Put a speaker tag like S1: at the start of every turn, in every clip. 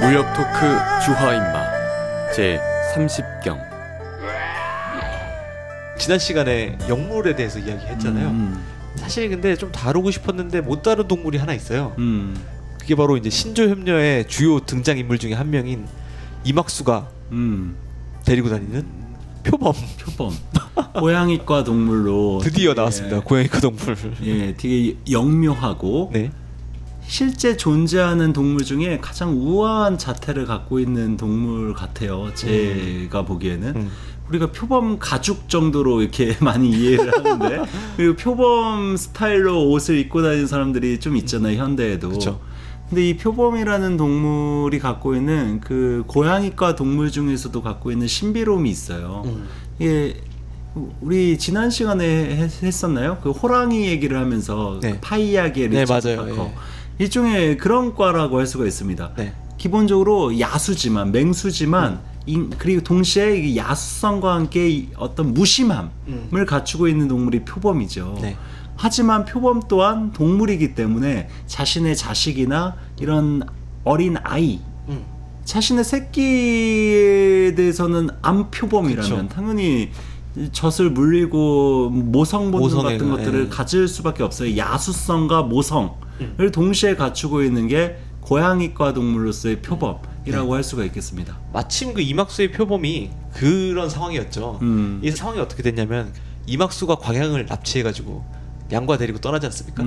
S1: 무협 토크 주화인마 제 30경.
S2: 지난 시간에 영물에 대해서 이야기했잖아요. 사실 근데 좀 다루고 싶었는데 못 다룬 동물이 하나 있어요. 그게 바로 이제 신조협녀의 주요 등장인물 중에 한 명인 이막수가 데리고 다니는 표범.
S3: 고양이과 동물로
S2: 드디어 나왔습니다. 고양이과 동물.
S3: 예, 되게 영묘하고
S2: 네.
S3: 실제 존재하는 동물 중에 가장 우아한 자태를 갖고 있는 동물 같아요. 제가 보기에는. 우리가 표범 가죽 정도로 이렇게 많이 이해를 하는데 그리고 표범 스타일로 옷을 입고 다니는 사람들이 좀 있잖아요, 현대에도.
S2: 그쵸.
S3: 근데 이 표범이라는 동물이 갖고 있는 그 고양이과 동물 중에서도 갖고 있는 신비로움이 있어요. 이게 우리 지난 시간에 했었나요? 그 호랑이 얘기를 하면서
S2: 네.
S3: 그 파이야게
S2: 네,
S3: 리처드
S2: 맞아요.
S3: 파커. 일종의 그런 과라고 할 수가 있습니다.
S2: 네.
S3: 기본적으로 야수지만 맹수지만 그리고 동시에 이 야수성과 함께 어떤 무심함을 갖추고 있는 동물이 표범이죠.
S2: 네.
S3: 하지만 표범 또한 동물이기 때문에 자신의 자식이나 이런 어린 아이, 자신의 새끼에 대해서는 암표범이라면
S2: 그쵸.
S3: 당연히 젖을 물리고 모성 본능 같은 것들을
S2: 예.
S3: 가질 수밖에 없어요. 야수성과 모성을 동시에 갖추고 있는 게 고양이과 동물로서의 표범이라고 할 수가 있겠습니다.
S2: 마침 그 이막수의 표범이 그런 상황이었죠. 이 상황이 어떻게 됐냐면 이막수가 광양을 납치해가지고 양과 데리고 떠나지 않습니까?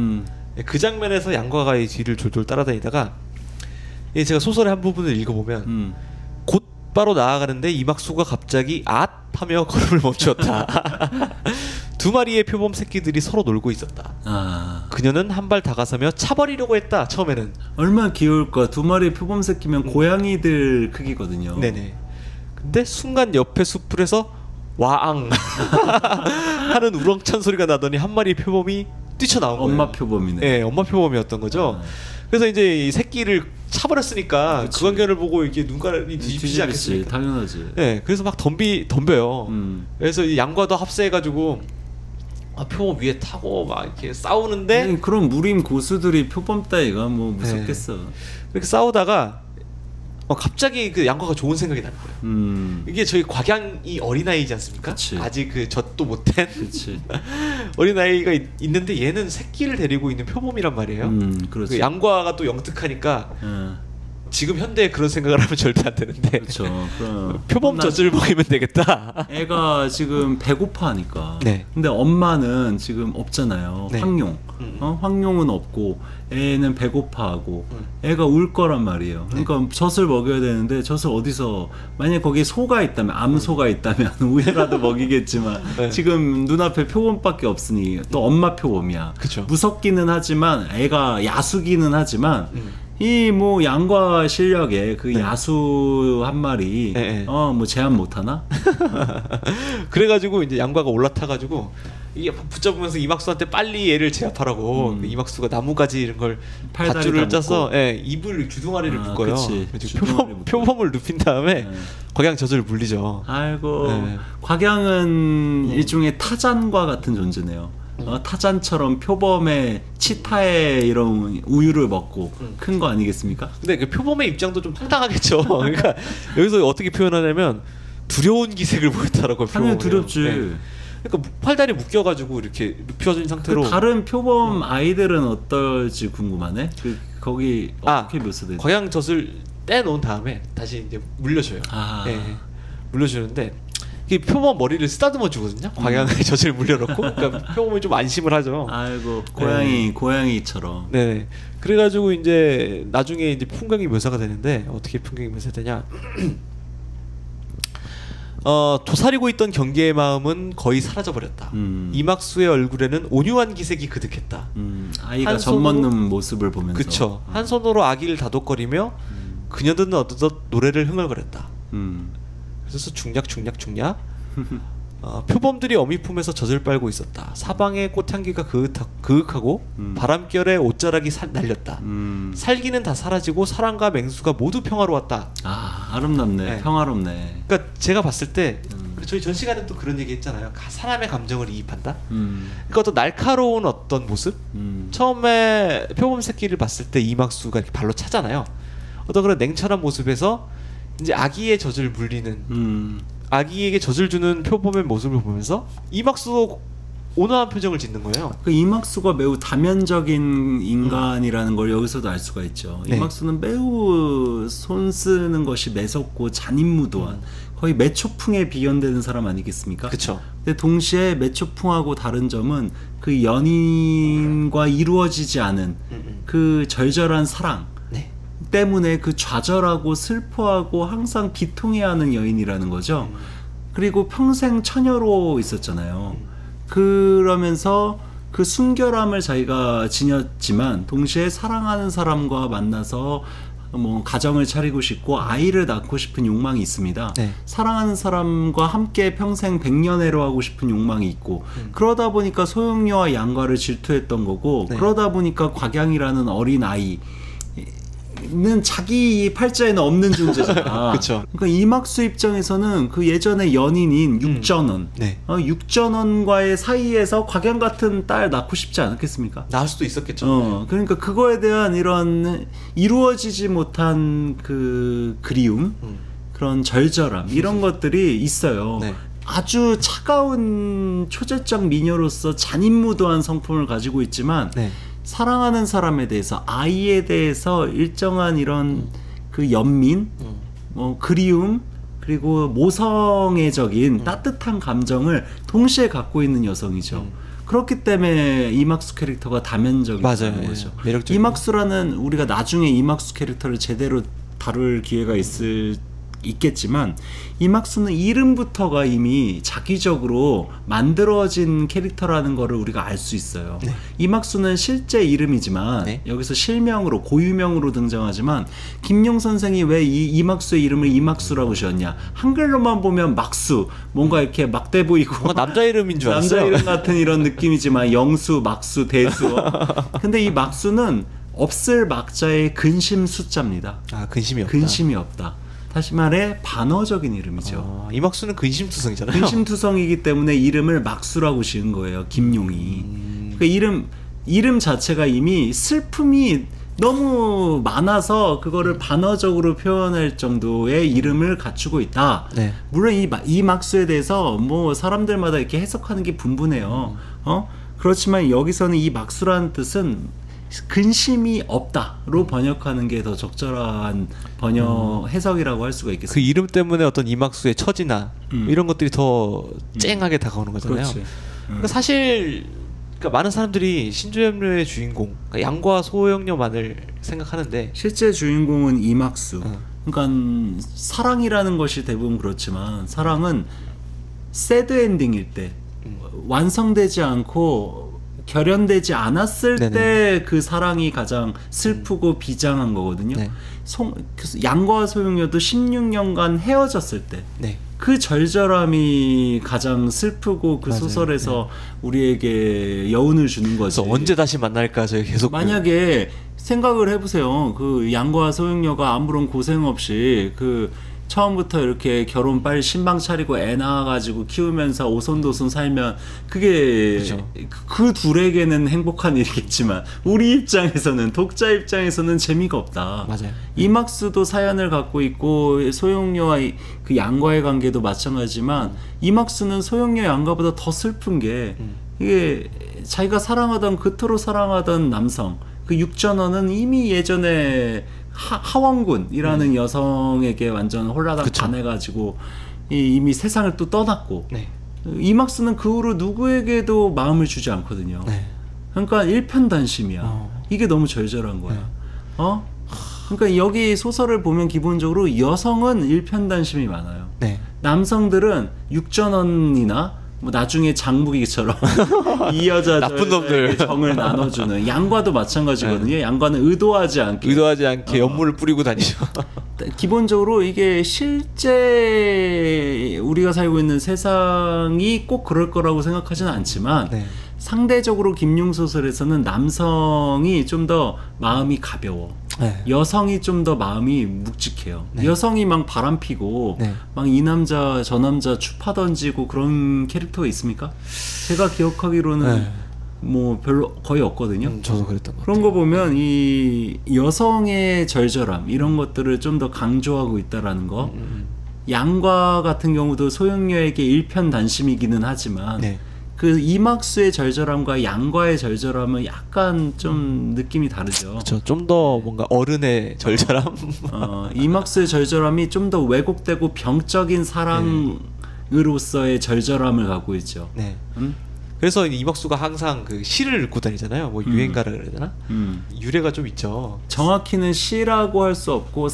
S2: 그 장면에서 양과가 이 뒤를 졸졸 따라다니다가 제가 소설의 한 부분을 읽어보면 곧바로 나아가는데 이막수가 갑자기 앗 하며 걸음을 멈추었다. 두 마리의 표범 새끼들이 서로 놀고 있었다. 그녀는 한 발 다가서며 차버리려고 했다. 처음에는.
S3: 얼마나 귀여울까. 두 마리의 표범 새끼면 고양이들 크기거든요.
S2: 네네. 근데 순간 옆에 숲풀에서 와앙 하는 우렁찬 소리가 나더니 한 마리의 표범이 뛰쳐나온 거예요.
S3: 엄마 표범이네.
S2: 네, 엄마 표범이었던 거죠. 그래서 이제 이 새끼를 차버렸으니까
S3: 그치.
S2: 그 광경을 보고 이렇게 눈가락이 뒤집히지 않겠습니까?
S3: 당연하지.
S2: 네, 그래서 막 덤벼요. 그래서 이 양과도 합세해가지고 표범 위에 타고 막 이렇게 싸우는데
S3: 그런 무림 고수들이 표범 따위가 뭐 무섭겠어.
S2: 네. 이렇게 싸우다가 갑자기 그 양과가 좋은 생각이 나는 거예요. 이게 저희 곽양이 어린아이지 않습니까?
S3: 그치.
S2: 아직 그 젖도 못된 어린아이가 있는데 얘는 새끼를 데리고 있는 표범이란 말이에요.
S3: 그렇죠.
S2: 그 양과가 또 영특하니까 지금 현대에 그런 생각을 하면 절대 안 되는데
S3: 그렇죠.
S2: 표범 젖을 먹이면 되겠다.
S3: 애가 지금 배고파하니까.
S2: 네.
S3: 근데 엄마는 지금 없잖아요.
S2: 네.
S3: 황룡. 황룡은 없고 애는 배고파하고 애가 울 거란 말이에요. 그러니까 젖을 먹여야 되는데 젖을 어디서, 만약 거기에 소가 있다면, 암소가 있다면 우유라도 먹이겠지만
S2: 네.
S3: 지금 눈앞에 표범밖에 없으니 또 엄마 표범이야.
S2: 그쵸.
S3: 무섭기는 하지만 애가 야수기는 하지만 이 뭐 양과 실력에 그 야수 한 마리 뭐 제한 못 하나?
S2: 그래가지고 이제 양과가 올라타가지고 이게 붙잡으면서 이막수한테 빨리 얘를 제압하라고 이막수가 나무가지 이런 걸 밧줄을 짜서 입을 주둥아리를 묶어요. 표범을 눕힌 다음에 곽양 젖을 물리죠.
S3: 아이고 곽양은 일종의 타잔과 같은 존재네요. 타잔처럼 표범의 치타의 이런 우유를 먹고 큰 거 아니겠습니까?
S2: 근데 그 표범의 입장도 좀 황당하겠죠. 그러니까 여기서 어떻게 표현하냐면 두려운 기색을 보였다라고.
S3: 당연히 두렵지.
S2: 그러니까 팔다리 묶여가지고 이렇게 눕혀진 상태로.
S3: 그 다른 표범 아이들은 어떨지 궁금하네. 거기 어떻게 묘사되지?
S2: 곽양 젖을 떼놓은 다음에 다시 이제 물려줘요. 물려주는데 이 표범 머리를 쓰다듬어 주거든요. 광양의 젖을 물려놓고. 그러니까 표범이 좀 안심을 하죠.
S3: 아이고 고양이처럼.
S2: 네. 그래가지고 이제 나중에 이제 풍경이 묘사가 되는데 어떻게 풍경이 묘사되냐? 도사리고 있던 경계의 마음은 거의 사라져 버렸다. 이막수의 얼굴에는 온유한 기색이 그득했다.
S3: 아이가 젖 먹는 모습을 보면서.
S2: 그쵸. 한 손으로 아기를 다독거리며 그녀들은 어느덧 노래를 흥얼거렸다. 그래서 중략 표범들이 어미 품에서 젖을 빨고 있었다. 사방의 꽃향기가 그윽하고 바람결에 옷자락이 날렸다. 살기는 다 사라지고 사랑과 맹수가 모두 평화로웠다.
S3: 아름답네. 평화롭네.
S2: 그러니까 제가 봤을 때 저희 전 시간에 또 그런 얘기 했잖아요. 사람의 감정을 이입한다. 그러니까 어떤 날카로운 어떤 모습. 처음에 표범 새끼를 봤을 때 이막수가 이렇게 발로 차잖아요. 어떤 그런 냉철한 모습에서 이제 아기의 젖을 물리는 아기에게 젖을 주는 표범의 모습을 보면서 이막수도 온화한 표정을 짓는 거예요.
S3: 그 이막수가 매우 다면적인 인간이라는 걸 여기서도 알 수가 있죠.
S2: 네.
S3: 이막수는 매우 손 쓰는 것이 매섭고 잔인무도한 거의 매초풍에 비견되는 사람 아니겠습니까?
S2: 그렇죠.
S3: 근데 동시에 매초풍하고 다른 점은 그 연인과 이루어지지 않은 그 절절한 사랑
S2: 네.
S3: 때문에 그 좌절하고 슬퍼하고 항상 비통해하는 여인이라는 거죠. 그리고 평생 처녀로 있었잖아요. 그러면서 그 순결함을 자기가 지녔지만 동시에 사랑하는 사람과 만나서 뭐 가정을 차리고 싶고 아이를 낳고 싶은 욕망이 있습니다.
S2: 네.
S3: 사랑하는 사람과 함께 평생 백년해로 하고 싶은 욕망이 있고 그러다 보니까 소용료와 양과를 질투했던 거고
S2: 네.
S3: 그러다 보니까 곽양이라는 어린 아이 는 자기 팔자에는 없는 존재잖아.
S2: 그쵸.
S3: 그러니까 이막수 입장에서는 그 예전에 연인인 육전원,
S2: 네.
S3: 육전원과의 사이에서 곽양 같은 딸 낳고 싶지 않았겠습니까?
S2: 나을 수도 있었겠죠.
S3: 그러니까 그거에 대한 이런 이루어지지 못한 그 그리움, 그런 절절함 이런 것들이 있어요.
S2: 네.
S3: 아주 차가운 초절정 미녀로서 잔인무도한 성품을 가지고 있지만.
S2: 네.
S3: 사랑하는 사람에 대해서 아이에 대해서 일정한 이런 그 연민, 뭐 그리움 그리고 모성애적인 따뜻한 감정을 동시에 갖고 있는 여성이죠. 그렇기 때문에 이막수 캐릭터가 다면적이라는 거죠.
S2: 매력적이죠.
S3: 이막수라는 우리가 나중에 이막수 캐릭터를 제대로 다룰 기회가 있겠지만 이막수는 이름부터가 이미 자기적으로 만들어진 캐릭터라는 거를 우리가 알 수 있어요.
S2: 네.
S3: 이막수는 실제 이름이지만
S2: 네.
S3: 여기서 실명으로 고유명으로 등장하지만 김용 선생이 왜 이막수의 이름을 이막수라고 지었냐? 한글로만 보면 막수 뭔가 이렇게 막대 보이고
S2: 뭔가 남자 이름인 줄 알았어요.
S3: 남자 이름 같은 이런 느낌이지만 영수, 막수, 대수. 근데 이 막수는 없을 막자의 근심 숫자입니다.
S2: 아, 근심이 없다.
S3: 근심이 없다. 다시 말해 반어적인 이름이죠.
S2: 이막수는 근심투성이잖아요.
S3: 근심투성이기 때문에 이름을 막수라고 지은 거예요. 김용이. 그러니까 이름 자체가 이미 슬픔이 너무 많아서 그거를 반어적으로 표현할 정도의 이름을 갖추고 있다.
S2: 네.
S3: 물론 이 막수에 대해서 뭐 사람들마다 이렇게 해석하는 게 분분해요. 그렇지만 여기서는 이 막수라는 뜻은 근심이 없다로 번역하는 게 더 적절한 해석이라고 할 수가 있겠습니다.
S2: 그 이름 때문에 어떤 이막수의 처지나 이런 것들이 더 쨍하게 다가오는 거잖아요.
S3: 그렇지.
S2: 그러니까 사실 그러니까 많은 사람들이 신조염료의 주인공 그러니까 양과 소용료만을 생각하는데
S3: 실제 주인공은 이막수. 그러니까 사랑이라는 것이 대부분 그렇지만 사랑은 새드 엔딩일 때 완성되지 않고 결연되지 않았을 때 그 사랑이 가장 슬프고 비장한 거거든요.
S2: 네.
S3: 양과 소용료도 16년간 헤어졌을 때
S2: 네.
S3: 그 절절함이 가장 슬프고 그
S2: 맞아요.
S3: 소설에서 우리에게 여운을 주는 거지.
S2: 그래서 언제 다시 만날까 저희 계속
S3: 만약에 생각을 해보세요. 그 양과 소용료가 아무런 고생 없이 그 처음부터 이렇게 결혼 빨리 신방 차리고 애 낳아가지고 키우면서 오손도손 살면 그게
S2: 그쵸.
S3: 그 둘에게는 행복한 일이겠지만 우리 입장에서는 독자 입장에서는 재미가 없다.
S2: 맞아요.
S3: 이막수도 사연을 갖고 있고 소용료와 그 양과의 관계도 마찬가지지만 이막수는 소용료 양과보다 더 슬픈 게 이게 자기가 사랑하던 그토록 사랑하던 남성 그 육전원은 이미 예전에 하원군이라는 여성에게 완전 홀라당 반해가지고 이미 세상을 또 떠났고
S2: 네.
S3: 이막수는 그 후로 누구에게도 마음을 주지 않거든요.
S2: 네.
S3: 그러니까 일편단심이야. 이게 너무 절절한 거야. 그러니까 여기 소설을 보면 기본적으로 여성은 일편단심이 많아요.
S2: 네.
S3: 남성들은 육전원이나 뭐 나중에 장무기처럼 이
S2: 나쁜 놈들
S3: 정을 나눠주는 양과도 마찬가지거든요. 양과는 의도하지 않게
S2: 연물을 뿌리고 다니죠.
S3: 기본적으로 이게 실제 우리가 살고 있는 세상이 꼭 그럴 거라고 생각하지는 않지만
S2: 네.
S3: 상대적으로 김용 소설에서는 남성이 좀 더 마음이 가벼워.
S2: 네.
S3: 여성이 좀 더 마음이 묵직해요.
S2: 네.
S3: 여성이 막 바람 피고
S2: 네.
S3: 막 이 남자 저 남자 추파 던지고 그런 캐릭터가 있습니까? 제가 기억하기로는 뭐 별로 거의 없거든요.
S2: 저도 그랬던 것
S3: 그런
S2: 같아요.
S3: 거 보면 이 여성의 절절함 이런 것들을 좀 더 강조하고 있다라는 거. 양과 같은 경우도 소용료에게 일편단심이기는 하지만
S2: 네.
S3: 그 이막수의 절절함과 양과의 절절함은 약간 좀 느낌이 다르죠.
S2: 그렇죠. 좀 더 뭔가 어른의 절절함.
S3: 이막수의 절절함이 좀 더 왜곡되고 병적인 사랑으로서의 절절함을 갖고 있죠.
S2: 네. 그래서 이막수가 항상 그 시를 읽고 다니잖아요. 뭐 유행가라 그래야 되나? 유래가 좀 있죠.
S3: 정확히는 시라고 할 수 없고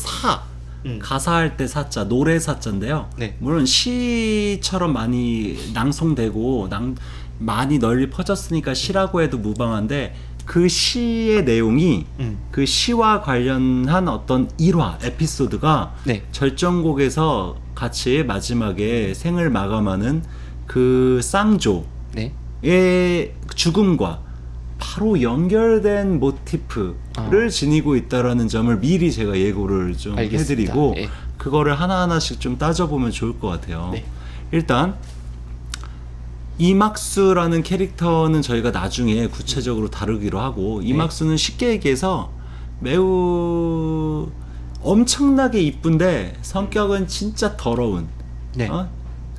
S3: 가사할 때 사자, 노래 사자인데요.
S2: 네.
S3: 물론 시처럼 많이 낭송되고 많이 널리 퍼졌으니까 시라고 해도 무방한데 그 시의 내용이 그 시와 관련한 어떤 일화, 에피소드가
S2: 네.
S3: 절정곡에서 같이 마지막에 생을 마감하는 그 쌍조의
S2: 네.
S3: 죽음과 바로 연결된 모티프를 지니고 있다라는 점을 미리 제가 예고를 좀
S2: 알겠습니다.
S3: 해드리고
S2: 네.
S3: 그거를 하나하나씩 좀 따져보면 좋을 것 같아요.
S2: 네.
S3: 일단 이막수라는 캐릭터는 저희가 나중에 구체적으로 다루기로 하고 이막수는 쉽게 얘기해서 매우 엄청나게 이쁜데 성격은 진짜 더러운
S2: 네.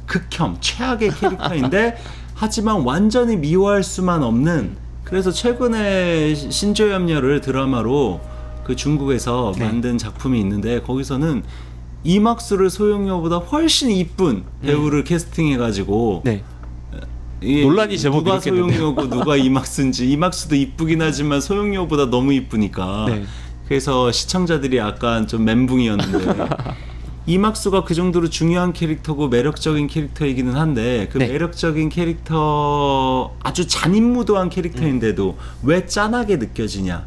S3: 극혐, 최악의 캐릭터인데 하지만 완전히 미워할 수만 없는 그래서 최근에 신조염녀를 드라마로 그 중국에서 만든 작품이 있는데 거기서는 이막수를 소용료보다 훨씬 이쁜 배우를 캐스팅해가지고
S2: 논란이 제법
S3: 누가
S2: 일으켰는데요.
S3: 소용료고 누가 이막수인지 이막수도 이쁘긴 하지만 소용료보다 너무 이쁘니까 그래서 시청자들이 약간 좀 멘붕이었는데 이막수가 그 정도로 중요한 캐릭터고 매력적인 캐릭터이기는 한데 그 매력적인 캐릭터 아주 잔인무도한 캐릭터인데도 왜 짠하게 느껴지냐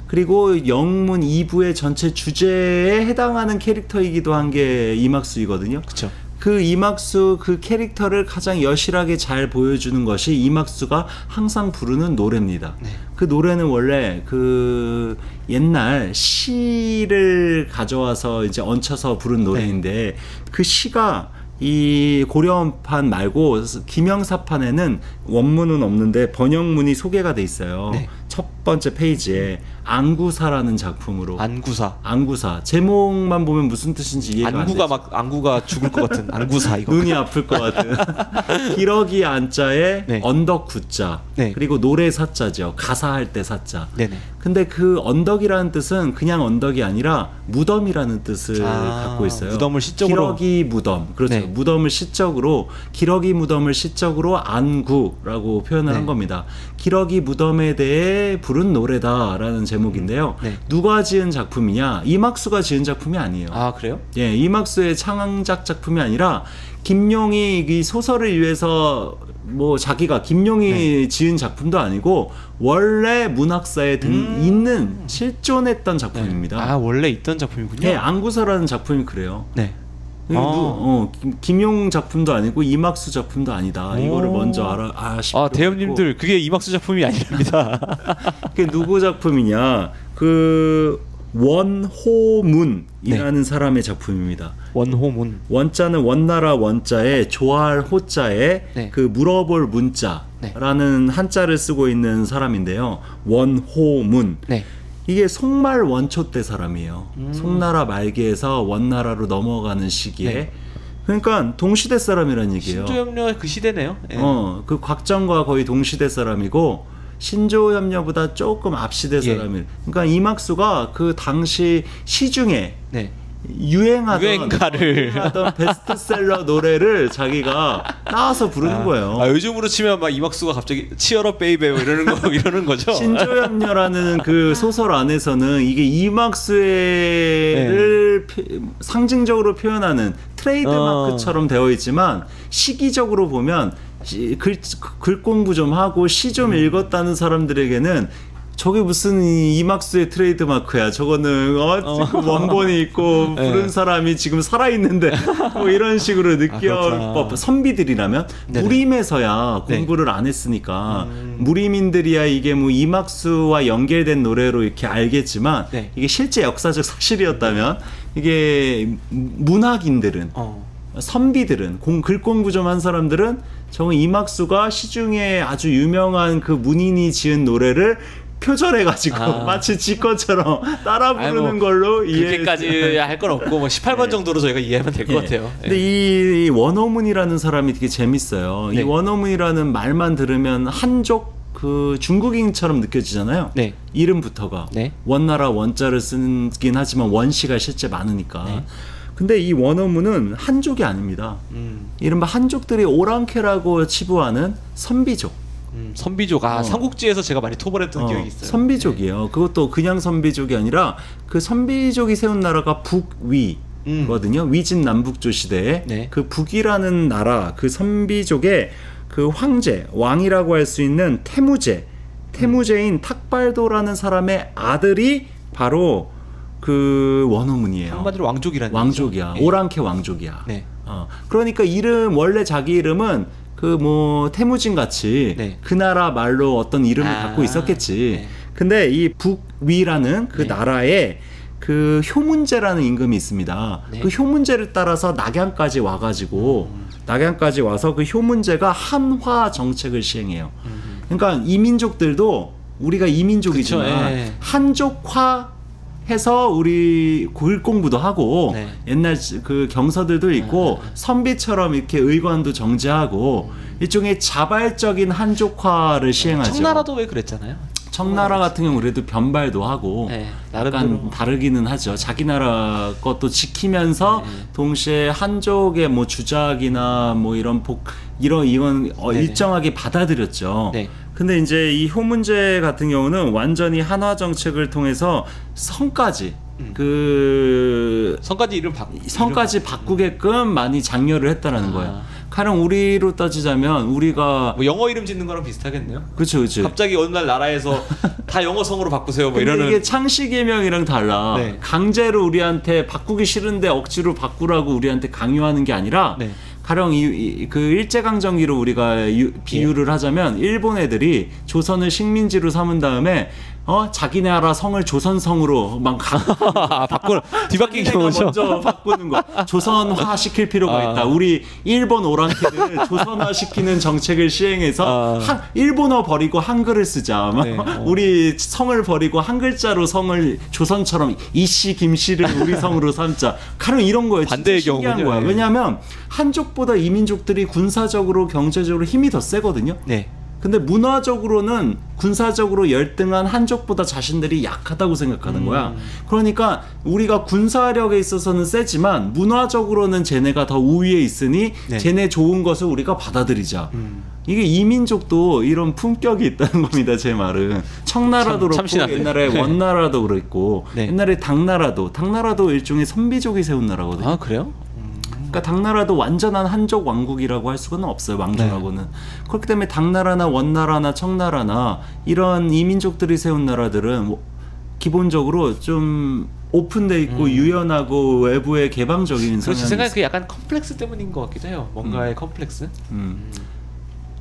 S3: 그리고 영문 2부의 전체 주제에 해당하는 캐릭터이기도 한 게 이막수이거든요.
S2: 그쵸.
S3: 그 이막수 그 캐릭터를 가장 여실하게 잘 보여주는 것이 이막수가 항상 부르는 노래입니다. 그 노래는 원래 그 옛날 시를 가져와서 이제 얹혀서 부른 노래인데 그 시가 이 고려원판 말고 김영사판에는 원문은 없는데 번역문이 소개가 돼 있어요. 첫 번째 페이지에 안구사라는 작품으로 안구사 제목만 보면 무슨 뜻인지 이해가 안 되죠.
S2: 안구가 죽을 것 같은 안구사 이거
S3: 눈이 아플 것 같은 기러기 안자에 언덕 구자 그리고 노래 사자죠. 가사할 때 사자. 근데 그 언덕이라는 뜻은 그냥 언덕이 아니라 무덤이라는 뜻을 갖고 있어요.
S2: 무덤을 시적으로
S3: 기러기 무덤 그렇죠. 무덤을 시적으로 기러기 무덤을 시적으로 안구라고 표현을 한 겁니다. 기러기 무덤에 대해 부른 노래다라는 제목인데요. 누가 지은 작품이냐? 이막수가 지은 작품이 아니에요.
S2: 아 그래요?
S3: 예, 이막수의 창작 작품이 아니라 김용이 이 소설을 위해서 뭐 자기가 김용이 지은 작품도 아니고 원래 문학사에 있는 실존했던 작품입니다.
S2: 아 원래 있던 작품이군요.
S3: 네, 안구사라는 작품이 그래요. 김용 작품도 아니고 이막수 작품도 아니다. 이거를 먼저 아십시오.
S2: 대형님들 그게 이막수 작품이 아니랍니다.
S3: 그게 누구 작품이냐? 그 원호문이라는 사람의 작품입니다.
S2: 원호문.
S3: 원자는 원나라 원자에 좋아할 호자에 그 물어볼 문자라는 한자를 쓰고 있는 사람인데요. 원호문. 이게 송말 원초 때 사람이에요. 송나라 말기에서 원나라로 넘어가는 시기에. 그러니까 동시대 사람이란 얘기예요.
S2: 신조염녀 그 시대네요.
S3: 그 곽정과 거의 동시대 사람이고 신조염녀보다 조금 앞시대 사람이에요. 그러니까 이막수가 그 당시 시중에 유행하던 베스트셀러 노래를 자기가 따와서 부르는 거예요.
S2: 요즘으로 치면 막 이막수가 갑자기 치얼업 베이베 이러는 거죠.
S3: 신조염녀라는 그 소설 안에서는 이게 이막수를 상징적으로 표현하는 트레이드마크처럼 되어 있지만 시기적으로 보면 글 공부 좀 하고 시 좀 읽었다는 사람들에게는 저게 무슨 이막수의 트레이드마크야. 저거는 지금 원본이 있고 부른 사람이 지금 살아있는데 뭐 이런 식으로 느껴 선비들이라면 무림에서야 공부를 안 했으니까 무림인들이야 이게 뭐 이막수와 연결된 노래로 이렇게 알겠지만 이게 실제 역사적 사실이었다면 이게 문학인들은 선비들은 글공부 좀 한 사람들은 정말 이막수가 시중에 아주 유명한 그 문인이 지은 노래를 표절해가지고 마치 지 것처럼 따라 부르는 걸로
S2: 그렇게까지 할 건 없고 뭐 18번 정도로 저희가 이해하면 될 것 같아요.
S3: 근데 이 원어문이라는 사람이 되게 재밌어요. 이 원어문이라는 말만 들으면 한족 그 중국인처럼 느껴지잖아요. 이름부터가 원나라 원자를 쓰긴 하지만 원시가 실제 많으니까. 근데 이 원어문은 한족이 아닙니다. 이른바 한족들이 오랑캐라고 치부하는 선비족.
S2: 선비족, 삼국지에서 제가 많이 토벌했던 기억이 있어요.
S3: 선비족이에요. 그것도 그냥 선비족이 아니라 그 선비족이 세운 나라가 북위거든요. 위진 남북조 시대에 그 북이라는 나라, 그 선비족의 그 황제, 왕이라고 할 수 있는 태무제인 탁발도라는 사람의 아들이 바로 그 원어문이에요.
S2: 한마디로 왕족이라는
S3: 왕족이야. 오랑캐 왕족이야. 그러니까 원래 자기 이름은 그 뭐 태무진 같이 그 나라 말로 어떤 이름을 갖고 있었겠지. 근데 이 북위라는 그 나라에 그 효문제라는 임금이 있습니다. 그 효문제를 따라서 낙양까지 와가지고 낙양까지 와서 그 효문제가 한화 정책을 시행해요. 그러니까 이민족들도 우리가 이민족이지만 한족화 해서 우리 글공부도 하고 옛날 그 경서들도 있고 선비처럼 이렇게 의관도 정제하고 일종의 자발적인 한족화를 시행하죠.
S2: 청나라도 왜 그랬잖아요.
S3: 청나라 같은 경우 그래도 변발도 하고 약간 다르기는 하죠. 자기 나라 것도 지키면서 동시에 한족의 뭐 주작이나 뭐 이런 이건 일정하게 받아들였죠. 근데 이제 이 효문제 같은 경우는 완전히 한화 정책을 통해서 성까지 성까지 바꾸게끔 많이 장려를 했다라는 거예요. 가령 우리로 따지자면 우리가
S2: 뭐 영어 이름 짓는 거랑 비슷하겠네요.
S3: 그렇죠.
S2: 갑자기 어느 날 나라에서 다 영어 성으로 바꾸세요. 뭐 이러는.
S3: 이게 창씨개명이랑 달라. 강제로 우리한테 바꾸기 싫은데 억지로 바꾸라고 우리한테 강요하는 게 아니라. 가령 그 일제강점기로 우리가 비유를 하자면 일본 애들이 조선을 식민지로 삼은 다음에 자기네 나라 성을 조선성으로 막
S2: 뒤바뀌기 거죠.
S3: 먼저 바꾸는 거. 조선화 시킬 필요가 있다. 우리 일본 오랑캐들 조선화 시키는 정책을 시행해서 일본어 버리고 한글을 쓰자. 우리 성을 버리고 한 글자로 성을 조선처럼 이씨 김씨를 우리 성으로 삼자. 가령 이런 거예요.
S2: 반대의
S3: 경우는 거야. 왜냐하면 한족보다 이민족들이 군사적으로 경제적으로 힘이 더 세거든요. 근데 문화적으로는 군사적으로 열등한 한족보다 자신들이 약하다고 생각하는 거야. 그러니까 우리가 군사력에 있어서는 세지만 문화적으로는 쟤네가 더 우위에 있으니 쟤네 좋은 것을 우리가 받아들이자. 이게 이민족도 이런 품격이 있다는 겁니다. 제 말은. 청나라도 그렇고 옛날에 원나라도 그랬고 옛날에 당나라도 일종의 선비족이 세운 나라거든요.
S2: 그래요?
S3: 그러니까 당나라도 완전한 한족 왕국이라고 할 수는 없어요. 왕조라고는. 그렇기 때문에 당나라나 원나라나 청나라나 이런 이민족들이 세운 나라들은 기본적으로 좀 오픈돼 있고 유연하고 외부에 개방적인 성향이
S2: 있어요. 생각에 그게 약간 컴플렉스 때문인 것 같기도 해요. 뭔가의 컴플렉스?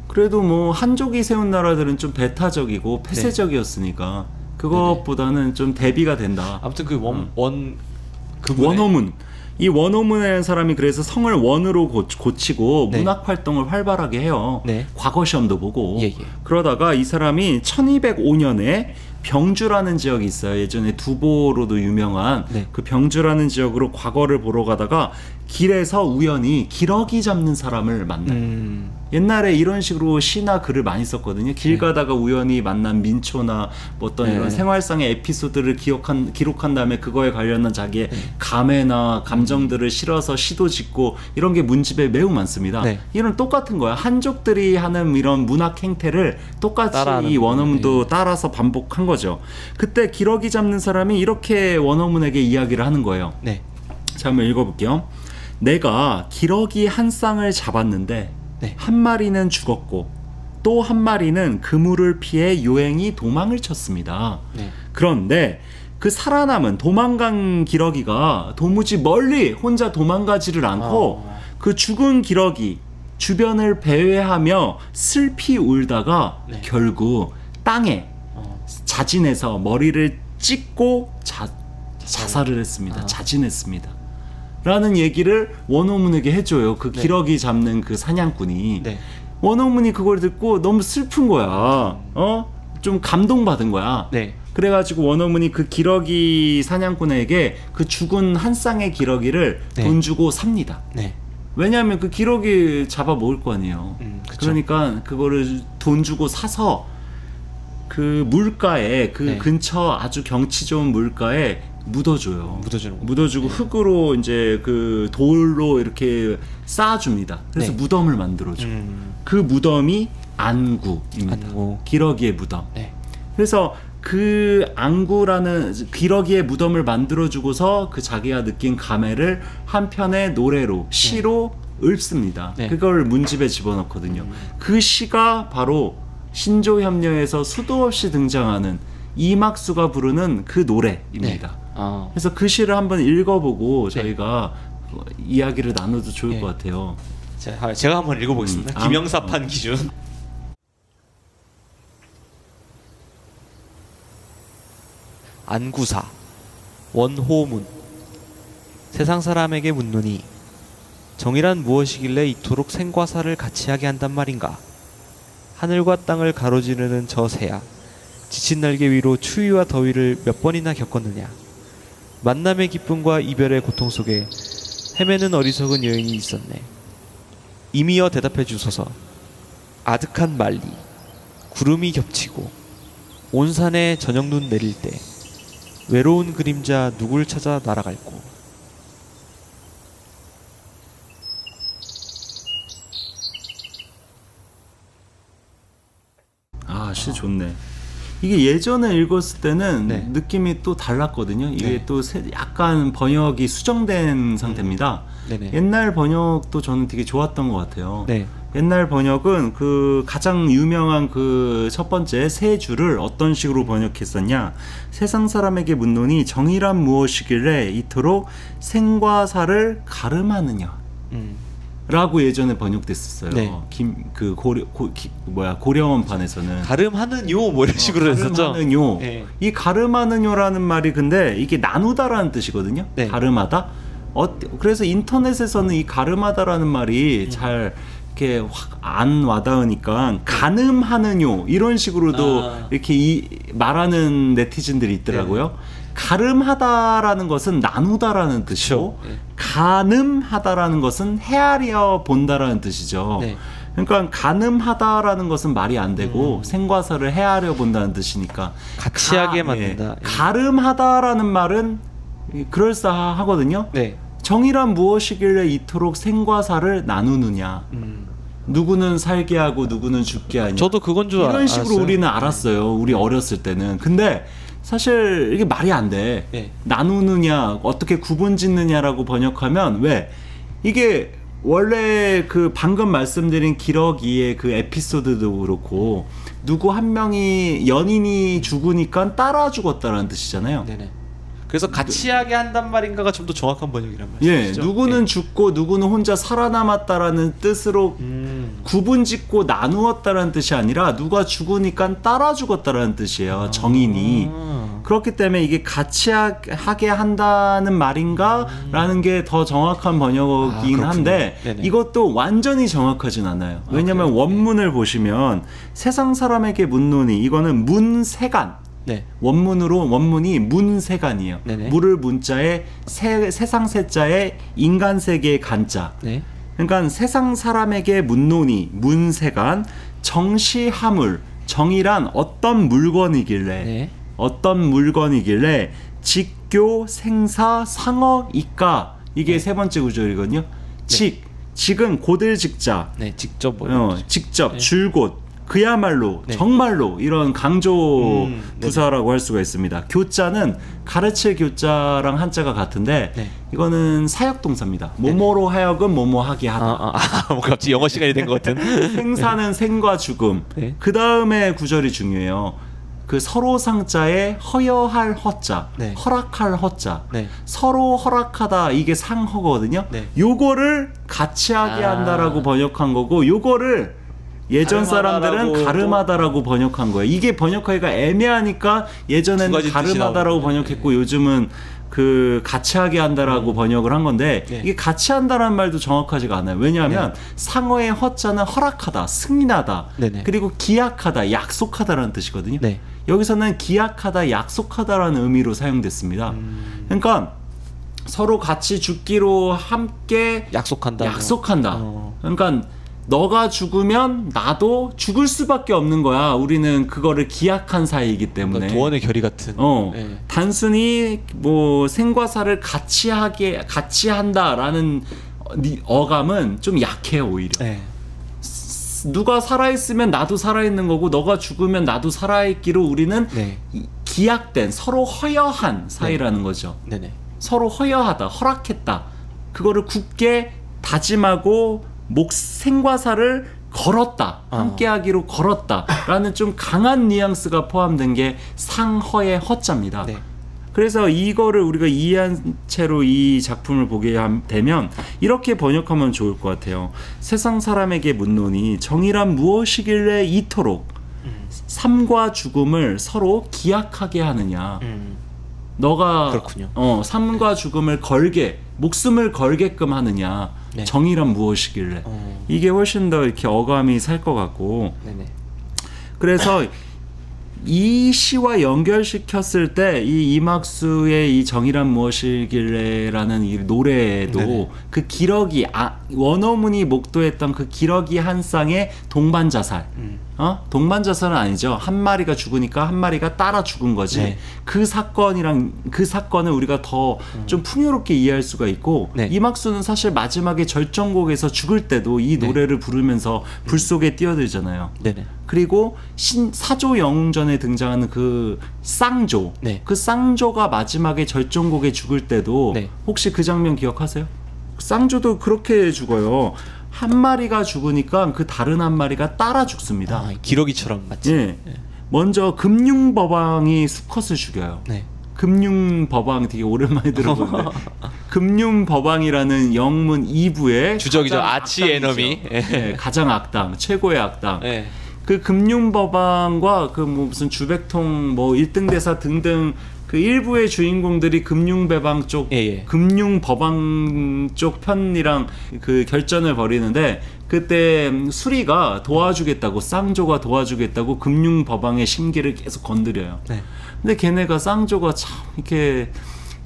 S3: 그래도 뭐 한족이 세운 나라들은 좀 배타적이고 폐쇄적이었으니까 그것보다는 좀 대비가 된다.
S2: 아무튼 그
S3: 원어문. 이 원어문이라는 사람이 그래서 성을 원으로 고치고 문학 활동을 활발하게 해요. 과거 시험도 보고. 그러다가 이 사람이 1205년에 병주라는 지역이 있어요. 예전에 두보로도 유명한 그 병주라는 지역으로 과거를 보러 가다가 길에서 우연히 기러기 잡는 사람을 만나요. 옛날에 이런 식으로 시나 글을 많이 썼거든요. 길 가다가 우연히 만난 민초나 뭐 어떤 이런 생활상의 에피소드를 기록한 다음에 그거에 관련한 자기의 감회나 감정들을 실어서 시도 짓고 이런 게 문집에 매우 많습니다. 이런 똑같은 거야. 한족들이 하는 이런 문학 행태를 똑같이 이 원어문도 따라서 반복한 거죠. 그때 기러기 잡는 사람이 이렇게 원어문에게 이야기를 하는 거예요. 자, 한번 읽어볼게요. 내가 기러기 한 쌍을 잡았는데 한 마리는 죽었고 또 한 마리는 그물을 피해 요행히 도망을 쳤습니다. 그런데 그 살아남은 도망간 기러기가 도무지 멀리 혼자 도망가지를 않고 그 죽은 기러기 주변을 배회하며 슬피 울다가 결국 땅에 자진해서 머리를 찍고 자살을 했습니다. 자진했습니다. 라는 얘기를 원어문에게 해줘요. 그 기러기 잡는 그 사냥꾼이.
S2: 네.
S3: 원어문이 그걸 듣고 너무 슬픈 거야. 좀 감동받은 거야.
S2: 네.
S3: 그래가지고 원어문이 그 기러기 사냥꾼에게 그 죽은 한 쌍의 기러기를
S2: 네.
S3: 돈 주고 삽니다.
S2: 네.
S3: 왜냐하면 그 기러기 잡아 먹을 거 아니에요. 그러니까 그거를 돈 주고 사서 그 물가에 그
S2: 네.
S3: 근처 아주 경치 좋은 물가에 묻어줘요. 묻어주고
S2: 네.
S3: 흙으로 이제 그 돌로 이렇게 쌓아줍니다. 그래서
S2: 네.
S3: 무덤을 만들어줘. 그 무덤이 안구입니다.
S2: 안구.
S3: 기러기의 무덤.
S2: 네.
S3: 그래서 그 안구라는 기러기의 무덤을 만들어주고서 그 자기가 느낀 감회를 한 편의 노래로 시로 읊습니다.
S2: 네.
S3: 그걸 문집에 집어넣거든요. 그 시가 바로 신조협녀에서 수도 없이 등장하는 이막수가 부르는 그 노래입니다.
S2: 네.
S3: 그래서 그 시를 한번 읽어보고 저희가 이야기를 나눠도 좋을
S2: 네.
S3: 것 같아요.
S2: 제가 한번 읽어보겠습니다. 김영사판 기준. 안구사 원호문. 세상 사람에게 묻노니 정의란 무엇이길래 이토록 생과 사를 같이 하게 한단 말인가. 하늘과 땅을 가로지르는 저 새야, 지친 날개 위로 추위와 더위를 몇 번이나 겪었느냐. 만남의 기쁨과 이별의 고통 속에 헤매는 어리석은 여인이 있었네. 이미여 대답해 주소서. 아득한 만리, 구름이 겹치고 온 산에 저녁눈 내릴 때 외로운 그림자 누굴 찾아 날아갈꼬.
S3: 시 좋네. 이게 예전에 읽었을 때는
S2: 네.
S3: 느낌이 또 달랐거든요. 이게
S2: 네.
S3: 또 약간 번역이 수정된 상태입니다.
S2: 네네.
S3: 옛날 번역도 저는 되게 좋았던 것 같아요.
S2: 네.
S3: 옛날 번역은 그 가장 유명한 그 첫 번째 세 줄을 어떤 식으로 번역했었냐. 세상 사람에게 묻노니 정의란 무엇이길래 이토록 생과 사를 가름하느냐. 라고 예전에 번역됐었어요.
S2: 네.
S3: 고려원판에서는
S2: 가름하는 요 뭐 이런 식으로 했었죠.
S3: 가름하는 요.
S2: 네.
S3: 이 가름하는 요라는 말이 근데 이게 나누다라는 뜻이거든요.
S2: 네.
S3: 가름하다. 그래서 인터넷에서는 이 가름하다라는 말이 잘 이렇게 확 안 와닿으니까 가늠하는 요 이런 식으로도 이렇게 말하는 네티즌들이 있더라고요. 네. 가름하다라는 것은 나누다라는 뜻이고
S2: 네.
S3: 가늠하다라는 것은 헤아려 본다라는 뜻이죠. 네. 그러니까 가늠하다라는 것은 말이 안 되고 생과사를 헤아려 본다는 뜻이니까
S2: 같이 하게 만든다.
S3: 가름하다라는 말은 그럴싸하거든요.
S2: 네.
S3: 정의란 무엇이길래 이토록 생과사를 나누느냐. 누구는 살게 하고 누구는 죽게 하냐.
S2: 저도 그건 줄
S3: 이런 식으로
S2: 알았어요.
S3: 우리는 알았어요. 우리 어렸을 때는. 근데 사실 이게 말이 안 돼.
S2: 네.
S3: 나누느냐, 어떻게 구분 짓느냐라고 번역하면 왜? 이게 원래 그 방금 말씀드린 기러기의 그 에피소드도 그렇고 누구 한 명이 연인이 죽으니까 따라 죽었다라는 뜻이잖아요.
S2: 네네. 그래서 같이 하게 한단 말인가가 좀 더 정확한 번역이란
S3: 예,
S2: 말이죠.
S3: 누구는 죽고 누구는 혼자 살아남았다라는 뜻으로 구분짓고 나누었다라는 뜻이 아니라 누가 죽으니까 따라 죽었다라는 뜻이에요. 정인이. 그렇기 때문에 이게 같이 하게 한다는 말인가라는 게 더 정확한 번역이긴 한데
S2: 네네.
S3: 이것도 완전히 정확하진 않아요. 왜냐하면 원문을 보시면 세상 사람에게 묻노니 이거는 문세간.
S2: 네.
S3: 원문이 문세간이에요.
S2: 네네.
S3: 물을 문자에 세상 세자에 인간 세계의 간자.
S2: 네.
S3: 그러니까 세상 사람에게 묻노니 문세간 정시하물 정이란 어떤 물건이길래
S2: 네.
S3: 어떤 물건이길래 직교 생사 상어 이까 이게 세 번째 구절이거든요. 직은 고들직자.
S2: 네, 직접 뭐
S3: 직접
S2: 네.
S3: 줄곧 그야말로
S2: 네.
S3: 정말로 이런 강조 부사라고 할 수가 있습니다. 교자는 가르칠 교자랑 한자가 같은데
S2: 네.
S3: 이거는 사역동사입니다. 뭐뭐로 하여금 뭐뭐하게 하다.
S2: 뭐 갑자기 영어 시간이 된 것 같은.
S3: 생사는 생과 죽음.
S2: 네.
S3: 그 다음에 구절이 중요해요. 그 서로 상자에 허여할 허자,
S2: 네.
S3: 허락할 허자,
S2: 네.
S3: 서로 허락하다 이게 상허거든요.
S2: 네.
S3: 요거를 같이 하게 한다라고 번역한 거고 요거를 예전 사람들은 가르마다라고 번역한 거예요. 이게 번역하기가 애매하니까 예전에는 가르마다라고 번역했고 요즘은 그 같이하게 한다라고 번역을 한 건데 이게 같이 한다라는 말도 정확하지가 않아요. 왜냐하면 상어의 허자는 허락하다, 승인하다, 그리고 기약하다, 약속하다라는 뜻이거든요. 여기서는 기약하다, 약속하다라는 의미로 사용됐습니다. 그러니까 서로 같이 죽기로 함께 약속한다. 그러니까 너가 죽으면 나도 죽을 수밖에 없는 거야. 우리는 그거를 기약한 사이이기 때문에.
S2: 그러니까 도원의 결의 같은.
S3: 단순히 뭐 생과 사를 같이 한다라는 어감은 좀 약해요, 오히려. 누가 살아있으면 나도 살아있는 거고 너가 죽으면 나도 살아있기로 우리는 기약된 서로 허여한 사이라는 거죠. 서로 허여하다, 허락했다. 그거를 굳게 다짐하고 생과 사를 걸었다, 함께하기로 걸었다 라는 좀 강한 뉘앙스가 포함된 게 상허의 허자입니다. 그래서 이거를 우리가 이해한 채로 이 작품을 보게 되면 이렇게 번역하면 좋을 것 같아요. 세상 사람에게 묻노니 정의란 무엇이길래 이토록 삶과 죽음을 서로 기약하게 하느냐. 너가 삶과 죽음을 목숨을 걸게끔 하느냐. 정의란 무엇이길래. 이게 훨씬 더 이렇게 어감이 살 것 같고. 그래서 이 시와 연결시켰을 때 이 이막수의 이 정의란 무엇이길래라는 이 노래에도 그 기러기 원어문이 목도했던 그 기러기 한 쌍의 동반자살. 동반자살은 아니죠. 한 마리가 죽으니까 한 마리가 따라 죽은 거지. 그 사건을 우리가 더 좀 풍요롭게 이해할 수가 있고 이막수는 사실 마지막에 절정곡에서 죽을 때도 이 노래를 부르면서 불 속에 뛰어들잖아요. 그리고 사조 영웅전에 등장하는 그 쌍조, 그 쌍조가 마지막에 절정곡에 죽을 때도 혹시 그 장면 기억하세요? 쌍조도 그렇게 죽어요. 한 마리가 죽으니까 그 다른 한 마리가 따라 죽습니다.
S2: 기러기처럼 맞지?
S3: 먼저 금융법왕이 수컷을 죽여요. 금융법왕 되게 오랜만에 들어보는데 금융법왕이라는 영문 2부의
S2: 주적이죠. 아치 에너미.
S3: 가장 악당, 최고의 악당. 그 금융법왕과 그 뭐 무슨 주백통 뭐 1등 대사 등등 그 일부의 주인공들이 금융배방 쪽, 금융법왕 쪽 편이랑 그 결전을 벌이는데 그때 수리가 도와주겠다고 쌍조가 도와주겠다고 금융법왕의 심기를 계속 건드려요. 근데 걔네가 쌍조가 참 이렇게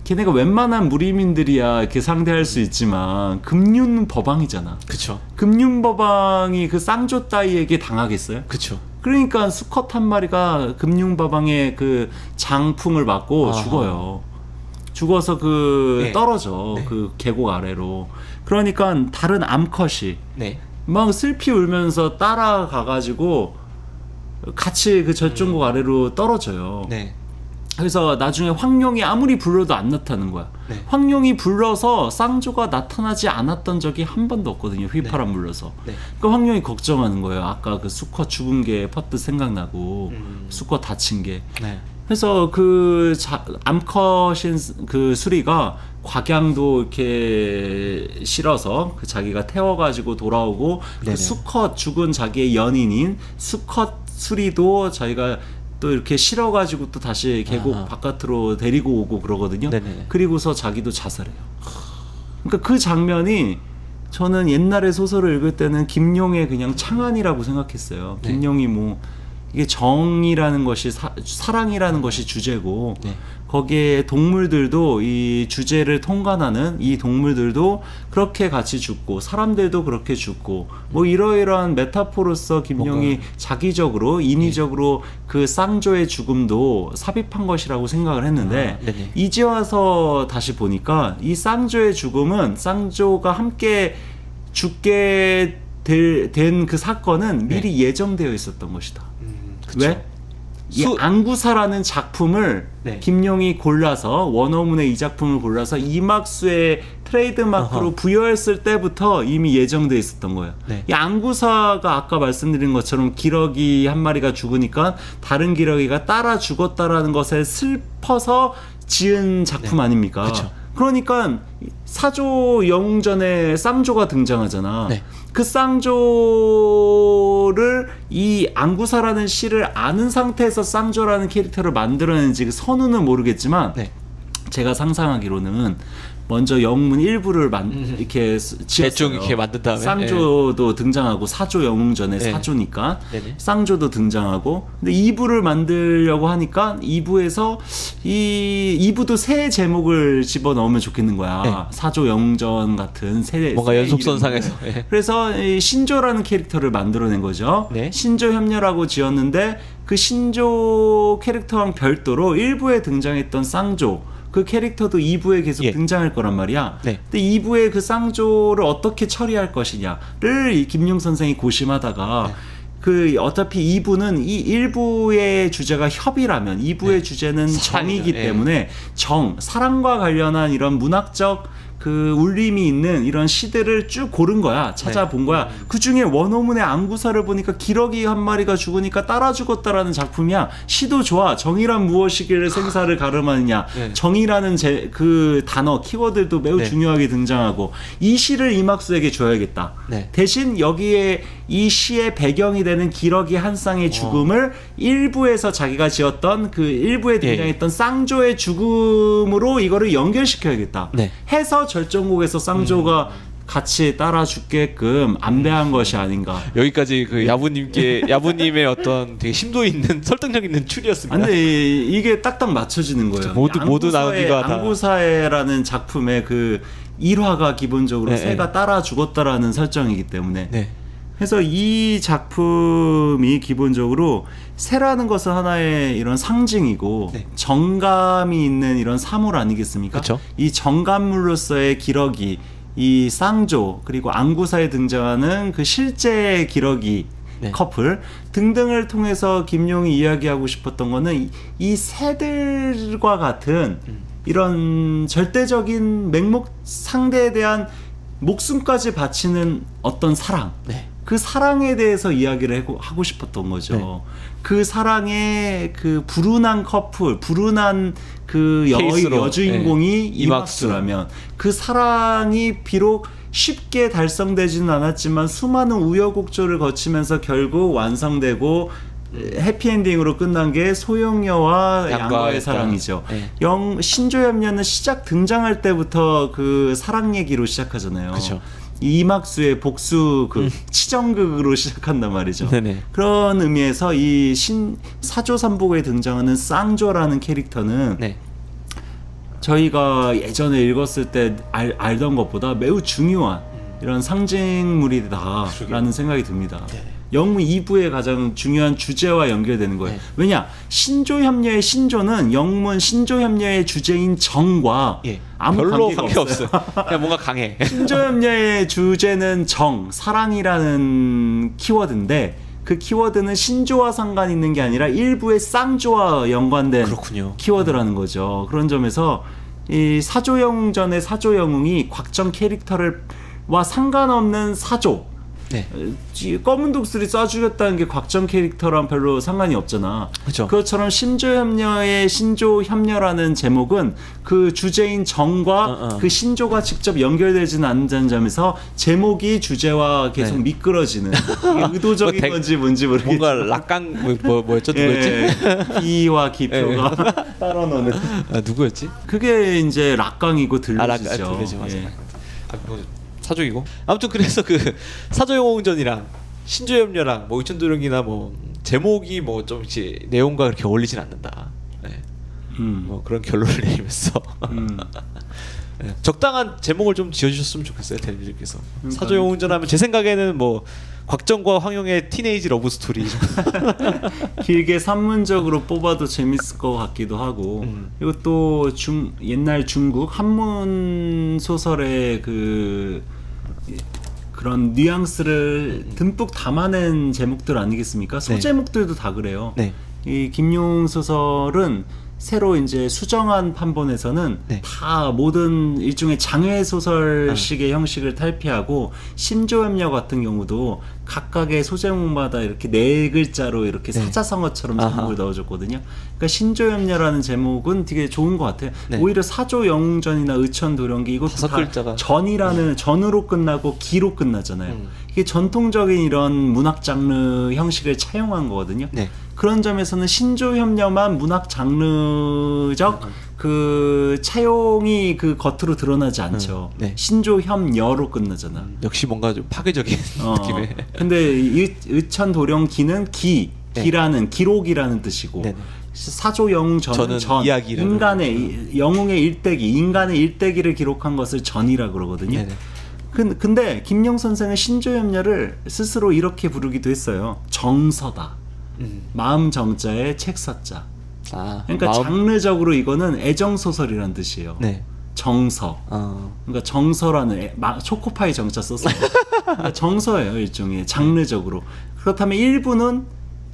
S3: 걔네가 웬만한 무리민들이야 이렇게 상대할 수 있지만 금융법왕이잖아.
S2: 그쵸.
S3: 금융법왕이 그 쌍조 따위에게 당하겠어요?
S2: 그쵸.
S3: 그러니까 수컷 한 마리가 금융법왕의 그 장풍을 맞고 죽어요. 죽어서 떨어져. 그 계곡 아래로. 그러니까 다른 암컷이 막 슬피 울면서 따라가가지고 같이 그 절정곡 아래로 떨어져요. 그래서 나중에 황룡이 아무리 불러도 안 나타나는 거야. 황룡이 불러서 쌍조가 나타나지 않았던 적이 한 번도 없거든요. 휘파람 불러서. 그 황룡이 걱정하는 거예요. 아까 그 수컷 죽은 게 퍼뜩 생각나고 수컷 다친 게. 그래서 그 암컷인 그 수리가 곽양도 이렇게 실어서 그 자기가 태워가지고 돌아오고 그 수컷 죽은 자기의 연인인 수컷 수리도 자기가 또 이렇게 실어가지고 또 다시 계곡 바깥으로 데리고 오고 그러거든요. 그리고서 자기도 자살해요. 그러니까 그 장면이 저는 옛날에 소설을 읽을 때는 김룡의 그냥 창안이라고 생각했어요. 김룡이 뭐 이게 정이라는 것이 사랑이라는 것이 주제고 거기에 동물들도 이 주제를 통관하는 이 동물들도 그렇게 같이 죽고 사람들도 그렇게 죽고 뭐 이러이러한 메타포로서 김룡이 자기적으로 인위적으로 그 쌍조의 죽음도 삽입한 것이라고 생각을 했는데 이제 와서 다시 보니까 이 쌍조의 죽음은 쌍조가 함께 죽게 된 그 사건은 미리 예정되어 있었던 것이다. 왜? 이 앙구사라는 작품을 김룡이 골라서 원어문의 이 작품을 골라서 이막수의 트레이드마크로 부여했을 때부터 이미 예정돼 있었던 거예요. 이 앙구사가 아까 말씀드린 것처럼 기러기 한 마리가 죽으니까 다른 기러기가 따라 죽었다라는 것에 슬퍼서 지은 작품 아닙니까? 그러니까 사조 영웅전에 쌍조가 등장하잖아.
S2: 네.
S3: 그 쌍조를 이 안구사라는 시를 아는 상태에서 쌍조라는 캐릭터를 만들어낸지 그 선우는 모르겠지만
S2: 네.
S3: 제가 상상하기로는 먼저 영문 일부를 이렇게 지었어요.
S2: 대충 이렇게 만든 다음에
S3: 쌍조도 등장하고 사조 영웅전에 사조니까 쌍조도 등장하고 근데 2부를 만들려고 하니까 2부에서 이 2부도 새 제목을 집어넣으면 좋겠는 거야. 사조 영웅전 같은 새
S2: 뭔가 연속선상에서
S3: 그래서 이 신조라는 캐릭터를 만들어낸 거죠. 신조 협녀라고 지었는데 그 신조 캐릭터랑 별도로 1부에 등장했던 쌍조 그 캐릭터도 2부에 계속 등장할 거란 말이야. 근데 2부에 그 쌍조를 어떻게 처리할 것이냐를 이 김용 선생이 고심하다가 그 어차피 2부는 이 1부의 주제가 협이라면 2부의 주제는 정이기 때문에 사랑과 관련한 이런 문학적 그 울림이 있는 이런 시들을 쭉 고른 거야. 찾아본 거야. 그 중에 원어문의 안구사를 보니까 기러기 한 마리가 죽으니까 따라 죽었다라는 작품이야. 시도 좋아. 정의란 무엇이기를 생사를 가름하느냐. 정의라는 그 단어, 키워드도 매우 중요하게 등장하고 이 시를 이막수에게 줘야겠다. 대신 여기에 이 시의 배경이 되는 기러기 한 쌍의 죽음을 1부에서 자기가 지었던 그 1부에 등장했던 쌍조의 죽음으로 이거를 연결시켜야겠다. 해서 절정곡에서 쌍조가 같이 따라 죽게끔 안배한 것이 아닌가.
S2: 여기까지 그 야부님의 어떤 되게 심도 있는 설득력 있는 추리였습니다.
S3: 근데 이게 딱딱 맞춰지는 거예요.
S2: 모두 나오기가 다.
S3: 안구사회라는 작품의 그 1화가 기본적으로 새가 따라 죽었다라는 설정이기 때문에. 그래서 이 작품이 기본적으로 새라는 것은 하나의 이런 상징이고 정감이 있는 이런 사물 아니겠습니까? 이 정감물로서의 기러기, 이 쌍조 그리고 안구사에 등장하는 그 실제 기러기 커플 등등을 통해서 김용이 이야기하고 싶었던 거는 이 새들과 같은 이런 절대적인 맹목 상대에 대한 목숨까지 바치는 어떤 사랑 그 사랑에 대해서 이야기를 하고 싶었던 거죠. 그 사랑의 그 불운한 커플, 불운한 그 여주인공이 이막수라면 그 사랑이 비록 쉽게 달성되지는 않았지만 수많은 우여곡절을 거치면서 결국 완성되고 해피엔딩으로 끝난 게 소용녀와 양과의 사랑이죠. 신조협녀는 시작 등장할 때부터 그 사랑 얘기로 시작하잖아요. 이막수의 복수 치정극으로 시작한단 말이죠. 그런 의미에서 이 사조삼복에 등장하는 쌍조라는 캐릭터는 저희가 예전에 읽었을 때 알던 것보다 매우 중요한 이런 상징물이다라는 생각이 듭니다. 영문 2부의 가장 중요한 주제와 연결되는 거예요. 왜냐? 신조협녀의 신조는 영문 신조협녀의 주제인 정과 아무
S2: 별로
S3: 관계가
S2: 없어요. 그냥 뭔가 강해.
S3: 신조협녀의 주제는 정, 사랑이라는 키워드인데 그 키워드는 신조와 상관 있는 게 아니라 일부의 쌍조와 연관된 키워드라는 거죠. 그런 점에서 이 사조영웅전의 사조영웅이 곽정 캐릭터와 상관없는 사조 검은 독수리 쏴주겠다는 게 곽정 캐릭터랑 별로 상관이 없잖아. 그것처럼 신조협녀의 신조협녀라는 제목은 그 주제인 정과 그 신조가 직접 연결되지는 않는 점에서 제목이 주제와 계속 미끄러지는 이게 의도적인 건지 뭔지 모르겠지만
S2: 뭔가 락강 뭐였죠? 누구였지?
S3: 기와 기표가 따로 노는
S2: 누구였지?
S3: 그게 이제 락강이고 들려지죠.
S2: 사족이고 아무튼 그래서 그 사조영웅전이랑 신조협녀랑 뭐 의천도령이나 뭐 제목이 뭐 좀 내용과 그렇게 어울리진 않는다. 뭐 그런 결론을 내리면서 적당한 제목을 좀 지어주셨으면 좋겠어요, 대리님께서. 사조영웅전하면 제 생각에는 뭐 곽정과 황영의 티네이지 러브 스토리
S3: 길게 산문적으로 뽑아도 재밌을 것 같기도 하고 그리고 또 옛날 중국 한문 소설의 그런 뉘앙스를 듬뿍 담아낸 제목들 아니겠습니까? 소제목들도 다 그래요. 이 김용 소설은 새로 이제 수정한 판본에서는
S2: 네.
S3: 다 모든 일종의 장외 소설식의 형식을 탈피하고 신조협력 같은 경우도 각각의 소제목마다 이렇게 4글자로 이렇게
S2: 네.
S3: 사자성어처럼 제목을 넣어줬거든요. 그러니까 신조협력이라는 제목은 되게 좋은 것 같아요.
S2: 네.
S3: 오히려 사조 영웅전이나 의천도령기 이것도
S2: 5글자가
S3: 전이라는 전으로 끝나고 기로 끝나잖아요. 이게 전통적인 이런 문학 장르 형식을 차용한 거거든요.
S2: 네.
S3: 그런 점에서는 신조협력만 문학 장르적 그 차용이 그 겉으로 드러나지 않죠.
S2: 네.
S3: 신조협여로 끝나잖아.
S2: 역시 뭔가 좀 파괴적인 느낌의.
S3: 근데 의천도령기는 기라는 기록이라는 뜻이고
S2: 네네.
S3: 사조영웅 전은
S2: 이야기라는
S3: 인간의 영웅의 일대기, 인간의 일대기를 기록한 것을 전이라 그러거든요.
S2: 네네.
S3: 근데 김영 선생은 신조협력을 스스로 이렇게 부르기도 했어요. 정서다. 마음 정자에 책 서자. 그러니까 장르적으로 이거는 애정 소설이란 뜻이에요.
S2: 네.
S3: 정서. 그러니까 정서라는 초코파이 정자 썼어요. 그러니까 정서예요, 일종의 장르적으로. 그렇다면 1부는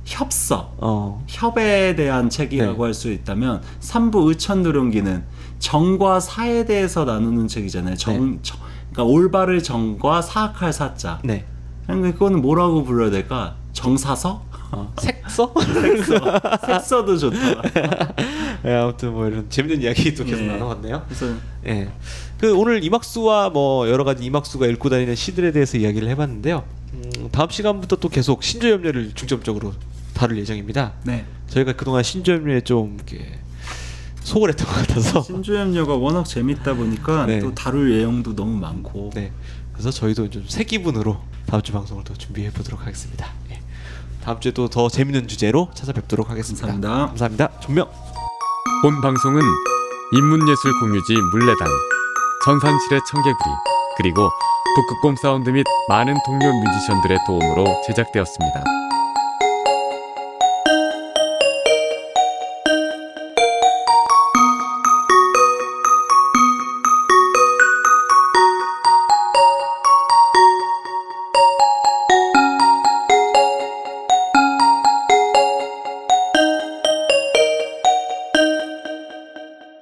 S3: 협서, 협에 대한 책이라고
S2: 네.
S3: 할 수 있다면 3부 의천도령기는 정과 사에 대해서 나누는 책이잖아요. 그러니까 올바를 정과 사악할 사자.
S2: 네.
S3: 그러니까 그거는 뭐라고 불러야 될까? 정사서?
S2: 색서?
S3: 색서도 좋다.
S2: 네, 아무튼 뭐 이런 재밌는 이야기도 계속
S3: 네.
S2: 나눠봤네요.
S3: 그래서
S2: 예. 그 오늘 이막수와 뭐 여러 가지 이막수가 읽고 다니는 시들에 대해서 이야기를 해봤는데요. 다음 시간부터 또 계속 신조협력을 중점적으로 다룰 예정입니다.
S3: 네.
S2: 저희가 그동안 신조협력에 좀 이렇게 소홀했던 것 같아서
S3: 신조협력가 워낙 재밌다 보니까
S2: 네.
S3: 또 다룰 내용도 너무 많고.
S2: 네. 그래서 저희도 좀 새 기분으로 다음 주 방송을 또 준비해 보도록 하겠습니다. 예. 다음 주에 또 더 재밌는 주제로 찾아뵙도록 하겠습니다.
S3: 감사합니다.
S2: 감사합니다. 존명.
S1: 본 방송은 인문예술 공유지 물레단, 전산실의 청개구리, 그리고 북극곰 사운드 및 많은 동료 뮤지션들의 도움으로 제작되었습니다.